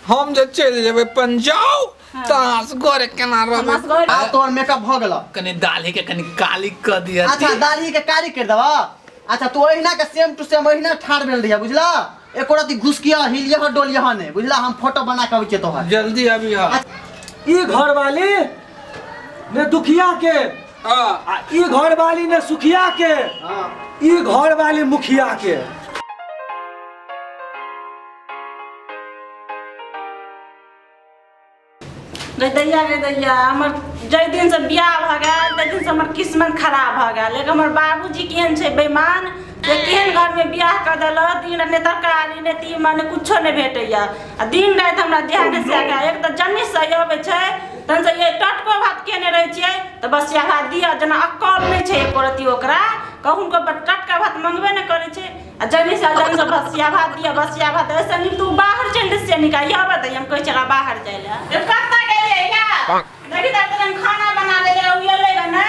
हम जे चल जेबे पंजाब तास गोरे केना रहबे आ तोर मेकअप भ गेल कनी दाढ़ी के कनी काली क दिया अच्छा दाढ़ी के काली कर देबा अच्छा तू ओहिना के सेम टू सेम ओहिना ठाड़ भेल रहिया बुझला एको रति घुसकिया हिलिया डोलिया ने बुझला हम फोटो बना के आबै छै तोहर जल्दी अभी आ ई घर वाली ने दुखिया के आ ई घर वाली ने सुखिया के ई घर वाली मुखिया के रे दैया हमर जै दिन से बियाह भ गेल तै दिन से हमर किस्मत खराब भ गेल लेकिन हमर बाबूजी केहन छै बेईमान जे केहन घर में बियाह कर देल दिन ने तरकारी ने तीमन ने कुछो ने भेटैया आ दिन रात हमरा ध्यान से आके एक त जन्नी से आबै छै तन से ये टटको भात केने रहै छियै त बस या भात दिया जना अक्कल नै छै एको रति ओकरा कहूं को टटका भात मंगबे न करे छै आ जन्नी से जन से बसिया भात दिया बसिया भात ऐसे नहीं तू बाहर चल से निकाल या बता हम कहै छै बाहर जाय ले ए कत्ता गेलिए या देखि त तन खाना बना ले ये लेगा नै आ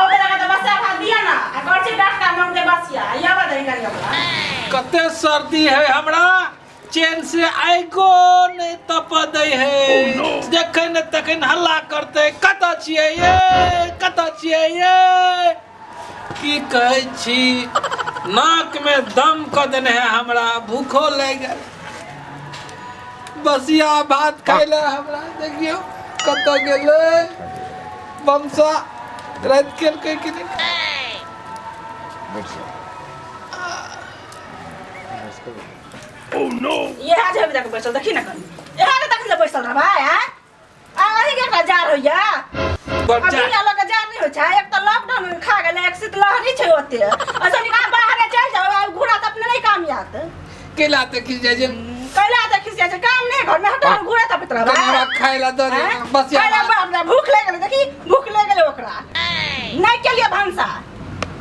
ओकरा के बसिया भात दिया ना आ कर छै टटका मंगते बसिया या बता करिया कते सर्दी है हमरा चैन से आइको नहीं तप दे है देखे न तखन हल्ला करते कत छिए ये की कहै छी नाक में दम क देने है हमरा भूखो लग गेल बसिया भात खाइले हमरा देखियो कत गेले बमसा रात केल के कि Oh no! ये आज अभी तक बैठल देखी ना कहीं। ये आज तक से बैठल ना भाई हैं? आही के का जार होया? अभी लोग का जार नहीं हो छा एक तो लॉकडाउन में खा गेले एक शीत लहरी छै ओते। ऐसा निकाल बाहर चल जाओ घूरा त अपने नहीं काम यात। केला त खिस जाय जे कैला त खिस जाय काम नहीं घर में हटा घूरा त पितरा बा। कनिया खाइला द बस कैला बाप भूख ले गेले देखी भूख ले गेले ओकरा। नहीं के लिए भंसा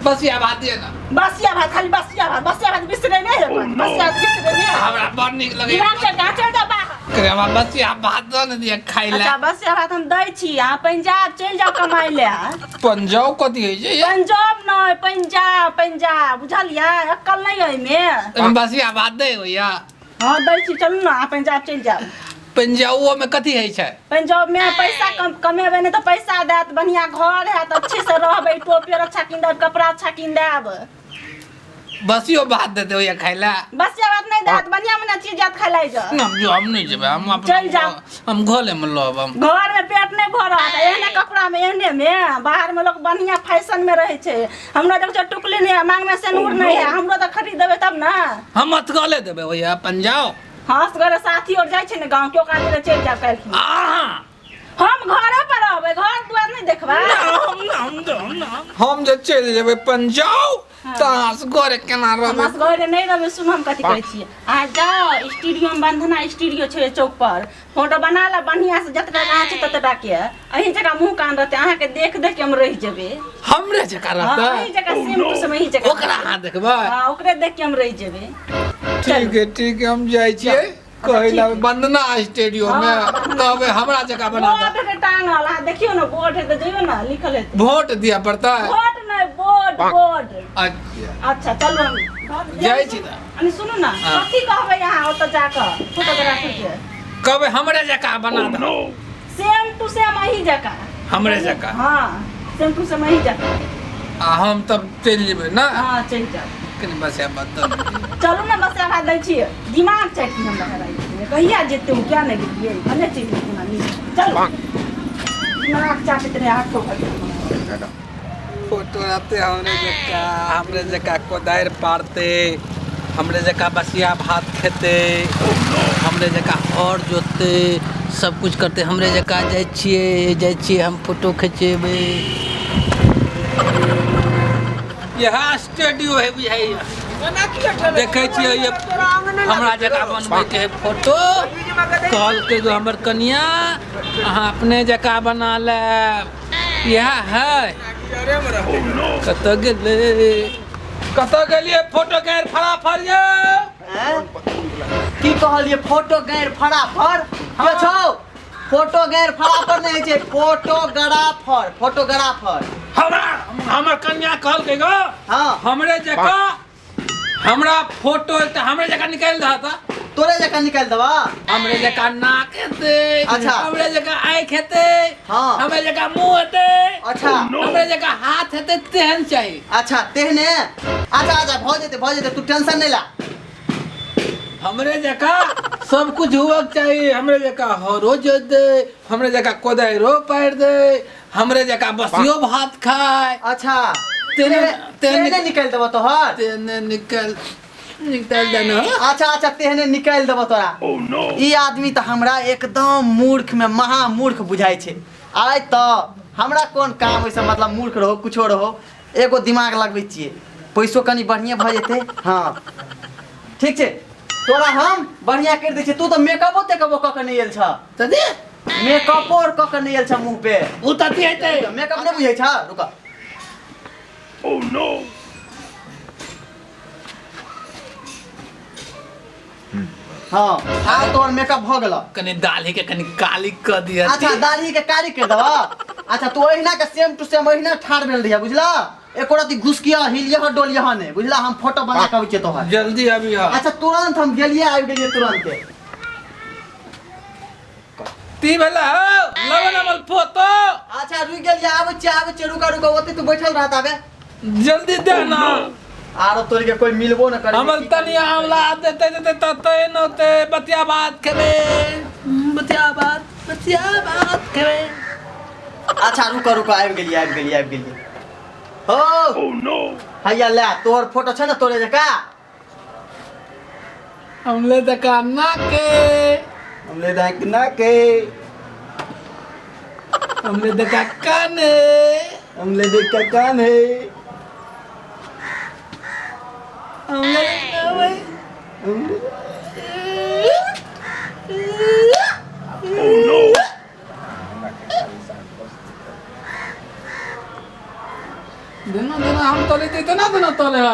बसिया भात दिए ना बसिया भात खाली बसिया भात बिसरे नहीं है बसिया बिसरे नहीं हमरा बड़ निक लगे दिमाग से चल जा बाहर करे हमरा बसिया भात द न दिए खाइला अच्छा बसिया भात हम दै छी आ पंजाब चल जाओ कमाई ले पंजाब कथि है जे पंजाब नहीं पंजाब बुझलिया अक्कल नहीं है में बसिया भात दे होया हां दै छी चलू ना पंजाब चल जाओ पंजाबो में कथि है छै पंजाब में पैसा कमेबे ने तो पैसा देत बढ़िया घर है तो अच्छे से रहबे टोपी अच्छा किन देब कपड़ा अच्छा किन देब बसियो भात देते होया खाइला बसिया भात नहीं देत बढ़िया मने चीज जात खाइला जा हम नहीं जेबे हम अपन चल जाओ हम घोले में लब हम घर में पेट नहीं भरत एहने कपड़ा में एहने में बाहर में लोग बढ़िया फैशन में रहे छे हमरा देख छ टुकली नहीं मांग में सेनूर नहीं है हमरो तो खरीद देबे तब ना हम मत गले देबे होया पंजाब हां सगरे साथी और जाय छे ने गांव क्यों काजे चल जा काल हम घरे पर रहबे घर दुआर नहीं देखबा हम जे चल जेबे पंजाब तास गोरे केना रहबे हम घरे नहीं रहबे सुन हम कथि कहै छी आ जाओ स्टूडियो में बंधना स्टूडियो छे चौक पर फोटो बना ला बढ़िया से जतरा कहां छे ततरा के अही जगह मुंह कान रहते अहाँ के देख के हम रह जेबे हमरे जगह रहता अही जगह सेम टू सेम ही जगह ओकरा हां देखबे हां ओकरे देख के हम रह जेबे ठीक है हम जाय छियै कहला बंदना स्टूडियो में कहबे हमरा जगह बना दे बोर्ड के टांगल आ देखियो ना बोर्ड है तो जइयो ना लिखल है वोट दिया पड़ता है बोर्ड नहीं बोर्ड अच्छा चलो हम जाय छी ना अनि सुनु ना कथि कहबे यहां ओत जाकर फोटोग्राफी के कहबे हमरे जगह बना दे सेम टू सेम ही जगह हमरे जगह हां सेम टू सेम ही जगह आ हम तब चल जेबे ना हां चल जा कनी बसिया बात चलू ना बस आवाज दै छी दिमाग चैट हम लगा कहिया जेते हूं क्या नहीं दिए अन्य चीज ना नहीं चलो दिमाग चाटते रहे आंख को फोटो आते हमरे जगह कोदार पारते हमरे जगह बसिया भात खेते हमरे जगह और जोते सब कुछ करते हमरे जगह जाय छिए हम फोटो खिंचेबे यहाँ स्टूडियो है बुझाइया देखे छिए ये हमरा जगह बनबे के फोटो कहल के जो हमर कनिया अहाँ अपने जगह बना ले यह है कत गेलिए फोटो गैर फराफर ये की कहलिए फोटो गैर फराफर के छौ फोटो गैर फराफर नहीं छै फोटोग्राफर हमर कन्या कहल के गो हां हमरे जगह हमरा फोटो हमरे जगह निकाल रहा था तोरे जका निकाल दवा। हमरे जका नाक हेते, अच्छा। हमरे जका आँख हेते, हाँ। हमरे जका मुंह हेते, अच्छा हमरे जका हाथ हेते तेहन चाहिए। अच्छा तेहने अच्छा भ जेते तू टेंशन नहीं ला। हमरे जका सब कुछ हुआ चाहिए। हमरे जका हरो जोत दे, हमरे जका कोदायरो पार दे, हमरे जका बसियो भात खाए। अच्छा तेहने तेहने निकाल दवा तोहर। तेहने निकल देना। अच्छा तेहने निकाल देबो तोरा। ई आदमी तो हमरा एकदम मूर्ख में महा मूर्ख बुझाई छे। आइ तो हमरा कोन काम होइसे मतलब मूर्ख रहो कुछो रहो, एगो दिमाग लगबै छिए, पैसो कनी बढ़िया भ जेते। हाँ ठीक छे, तोरा हम बढ़िया कर दै छे। तू तो मेकअपो तेकअपो क के नहीं आयल छ। तदे मेकअपो और क के नहीं आयल छ मुंह पे। उ तती हेते मेकअप नहीं बुझै छ। रुक हाँ तोहर मेकअप भ गेल। कनी दाढ़ी के कनी काली क दिया। अच्छा दाढ़ी के कारी कर दवा। अच्छा तू ओहिना के सेम टू सेम ओहिना ठाड़ भेल रहिया बुझला। एको रति घुसकिया हिलिया डोलिया ने बुझला। हम फोटो बना के आबै छियै तोहर। जल्दी अभी आ। अच्छा तुरंत हम गेलिए आबि गेलिए तुरंत। ती भेला हो लगन हमर फोटो। अच्छा रुक गेलिए आबै छियै रुका ओते तू बैठल रहत आबे। जल्दी दे ना। आरो तोरी के कोई मिलबो न करे। हमर तनिया आमला देते तते नते बतिया बात खेबे। बतिया बात खेबे। अच्छा रुका आबि गेलिए हो। ओह नो हैया ले तोहर फोटो छ न तोरे जका। हमले दका ना के, हमले देख ना के, हमले दका काने, हमले देख के कान है। हमले नवे देना हम तले देते ना देना तले हा।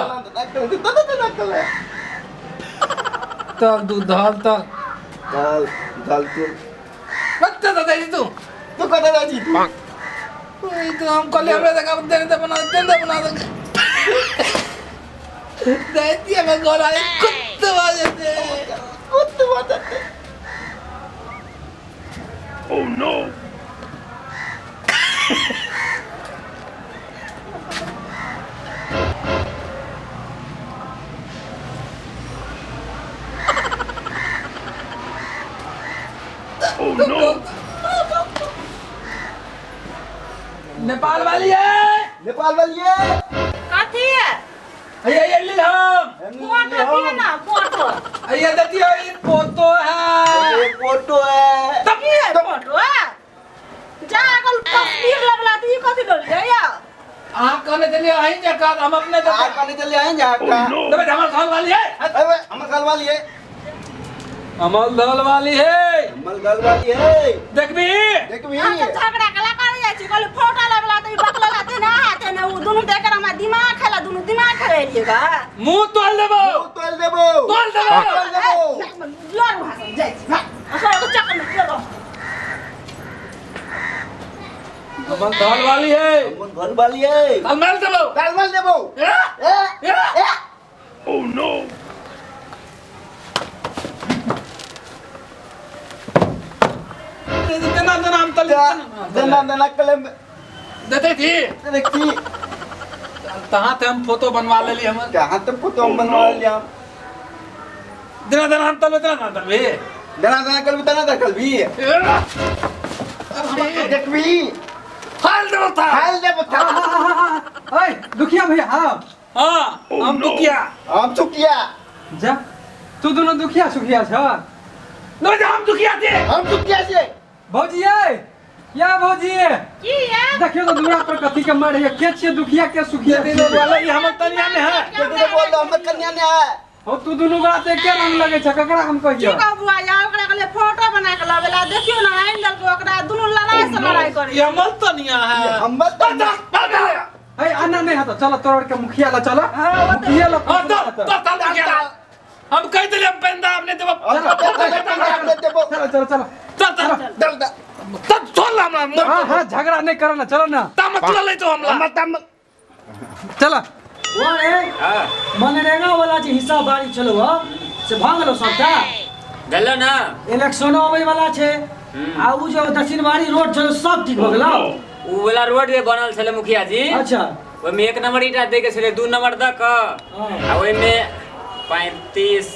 तब दूध डाल तल दाल तू बच्चा तो दे तू कते राजी तू। ओए तो हम कल हमरे जगह दे बना दे दिया मैं गोला कुत्ते बजाते। Oh no! Oh no! Nepal वाली है। कथी है? ये ले हम फोटो दिए ना फोटो। ये देखिए ये फोटो है। फोटो है तब ये फोटो है। जा कल तस्वीर लगला ती कथी बोल गया? कहने चलिए आही जका हम अपने आ काले चले आए जाका। तबे हमर घर वाली है। अबे हमर गल वाली है। हमर घर वाली है। हमर गल वाली है। देखबी हम तो झगड़ा कला कर जाय छी कल फोटो लगला ती बकला लाते ना हाथे ना उ दोनों देकर हमरा दिमाग खेला दोनों दिमाग खेलिएगा। मुंह तोड़ देबो। तोल देबो। लोर भाषा जाय छी। अच्छा तो चक्कर में चलो। हमर घर वाली है। हमर घर वाली है। कलमल देबो। दालमल देबो। ए Oh no! देना हम तल देना कलम देते थी। देखी तहां ते हम फोटो बनवा लेली हमर। कहां तक फोटो बनवा लिया। देना हम तल देना भी। देना कल तना कल भी। देखबी हाल देबो था। हाल देबो था। ओए दुखिया भैया हाँ हां हम दुखिया। हम चुकिया। जा तू दोनों दुखिया सुखिया छ। नो हम दुखिया थे। हम चुकिया से भौजी ये क्या भौजी ये की है? देखियो तो दूरा पर कथी के मारे है के छिए दुखिया के सुखिया ये वाला ये हमर तनिया में है। ये तो बोल दो हम कन्या ने है। हो तू दोनों गोड़ा से के रंग लगे छ ककरा हम की कहियो कहबुआ या ओकरा के लिए फोटो बना के लावेला देखियो ना आइन दल के ओकरा दोनों लड़ाई करे। ये हमर तनिया है। हम बस ए अन्ना नहीं हतो चलो तोड़ के मुखिया ला चलो मुखिया ला हां तो दुखिया हम कह दिले पेंदा आपने देबो। चलो चलो चलो चल तब छोड़ हमरा। हाँ हाँ झगड़ा नहीं करना चलो ना ता मतलब ले तो हमला। चलो मनरेगा वाला जे हिस्सा बारी चलो से भागलो सबटा भेलो ना इलेक्शनो आवे वाला छै आ उ जो दक्षिणवाड़ी रोड छै सब ठीक हो गेलो उ वाला रोड जे बनल छले मुखिया जी अच्छा ओमे 1 नंबर ईटा दे के छले 2 नंबर द क आ ओइमे 35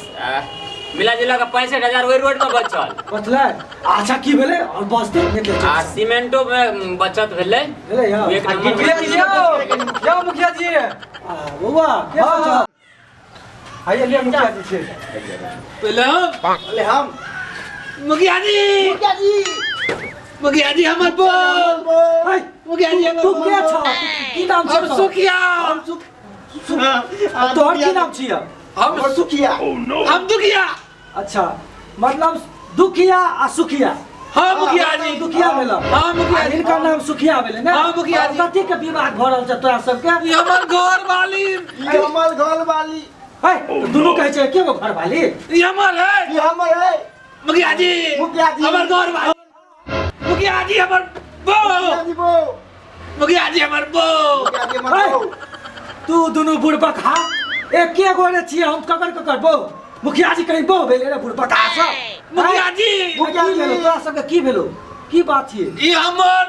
मिला जुला के 65,000 ओइ रोड में बचल बचलै अच्छा की भेलै और बसते निकल आ सीमेंटो में बचत भेलै भेलै या 1 नंबर मुखिया जी यो मुखिया जी बउआ के छ आइए ले मुखिया जी छै पहले हम मुखिया जी मुखिया जी हमर बोल हे मुखिया जी हमर तू के छ की नाम छै हम सुखिया तोहर की नाम छियै हम सुखिया Oh no! हम दुखिया अच्छा मतलब दुखिया आ सुखिया हाँ मुखिया जी दुखिया भेलो हाँ मुखिया जी इनका नाम सुखिया भेलै ने हाँ, मुखिया जी। कथी के विवाद भ रहल छै तोरा सबके ये हमर घर वाली हमर घर वाली हे दुनू कहै छै के गो घर वाली ये हमर है ये हमर है मुखिया जी मुखिया जी। हमर घर वाली मुखिया जी हमर बो जीबो मुखिया जी हमर बो हे तू दुनू बुढ़बका एके गो रे छियै हम ककर बो मुखिया जी कहीं बो भेलै रे बुढ़बका सब मुखिया जी मुखिया जी भेलो तोरा सबके की भेलो की बात छियै ये हमर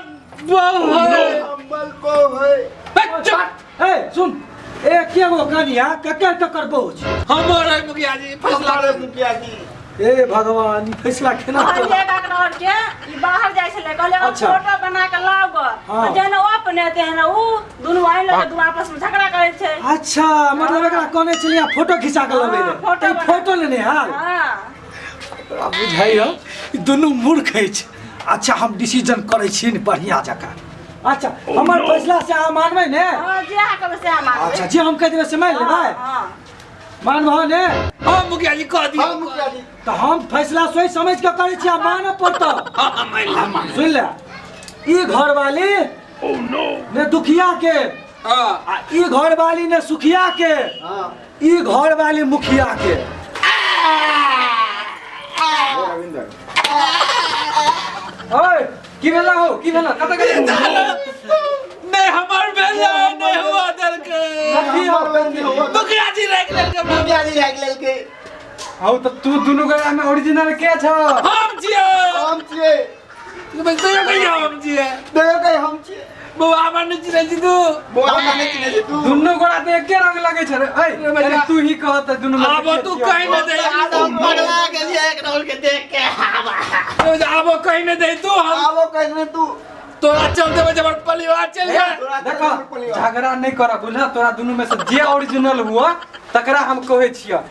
बो है हमर को है बच्चा हे सुन एके गो कनिया ककर बो छै हमर है मुखिया जी फैसला हमारे मुखिया जी ए भगवान ई फैसला केना कहलिए डॉक्टर के ई बाहर जाय छले कहले अच्छा। फोटो बना के लाओ हाँ। जेना ओ अपने तेना उ दुनू आइ लगे दू आपस में झगड़ा करे छै अच्छा मतलब एकरा कहने छलियै फोटो खिंचा के लबै रे फोटो ई फोटो लेने हाल हां अब बुझाइयो ई दुनू मूर्ख अछि अच्छा हम डिसीजन करै छी ने बढ़िया जकाँ अच्छा हमर फैसला से अहाँ मानबै ने हां जे कहबे से हम अच्छा जे हम कह देबै से मान लेबै हां मानबहो ने हाँ मुखिया जी कह दियो हम मुखिया जी तो हम फैसला सोच समझ के करै छी आ मानब पड़तौ हाँ मान सुन ले ई घर वाली Oh no! ने दुखिया के हाँ आ ई घर वाली ने सुखिया के हां ई घर वाली मुखिया के ओए की भेला हो की भेला कत गेल नहीं हमार बेला नहीं हुआ दल के मुखिया जी रख ले के मुखिया जी रख लेल के हौ त तू दुनु गया में ओरिजिनल के छ हम छिए हम छिए तू बस तो कहियो हम छिए देवे के हम छिए बुआ हमर नहीं चिन्है छी तू बोआ माने चिने छै तू दुनु गोड़ा त एके रंग लगे छ रे ए पहले तू ही कहत दुनु में अब तू कहीं न दे आदम पगला गेलिए एक राउंड के देख के अब कहीं न दे तू हम आवो कहने तू तोरा चलते में जबर परिवार चल गया देखो झगड़ा नहीं कर बुझा तोरा दुनु में से जे ओरिजिनल हुआ तकरा हम कहै छियै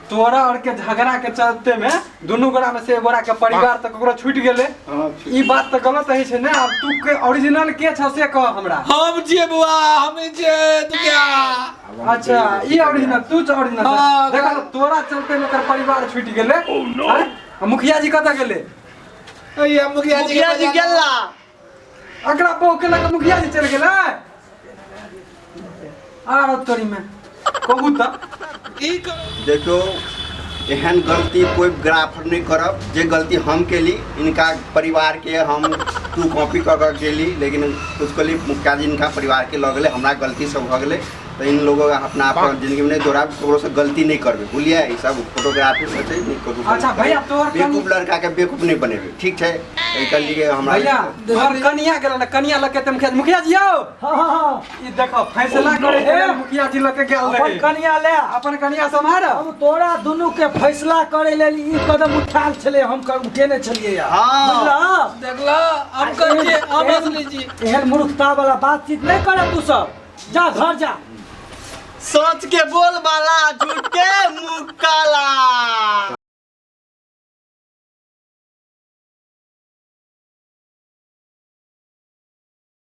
तोरा और के झगड़ा के चलते में दुनु गोड़ा में से गोड़ा के परिवार तक ककरो छूट गेले ई बात त गलत है छै ने अब तू के ओरिजिनल के छ से कह हमरा हम छिए बुआ हम छिए तू क्या अच्छा ई ओरिजिनल तू छ ओरिजिनल हाँ, देखा तोरा चलते में कर परिवार छूट गेले Oh no! हैं? मुखिया जी कत गेले ये मुखिया जी मुखिया जी गेला अगरा बो के लग मुखिया जी चल गेले आ तोरी में कहू त ई देखो एहन गलती कोई ग्राफर नहीं करब जे गलती हम केली इनका परिवार के हम तू कॉपी कर कर केली लेकिन कुछ कली मुखिया जी इनका परिवार के लग गए हमरा गलती सब हो गए तो इन लोगों का अपना अपन जिंदगी में नहीं दोहरा ककरो से गलती नहीं करबे बुझलिए ई सब फोटोग्राफी सोचे नहीं करू अच्छा भैया, तोहर बेवकूफ लड़का के बेवकूफ नहीं बनेबे ठीक है एकर लिए हमरा भैया तोहर कनिया गेल न कनिया लग के तुम मुखिया जी आओ हां हां ई देखो फैसला करे के लेल मुखिया जी लग के गेल अपन रहे कनिया ले अपन कनिया सम्हार अब तोरा दुनू के फैसला करे लेल ई कदम उठाल छले हम कर उठेने छलिए यार हाँ। बुझला देखला हम कह छिए हम असली जी एहन मूर्खता वाला बातचीत नहीं करे तू सब जा घर जा सोच के बोल बाला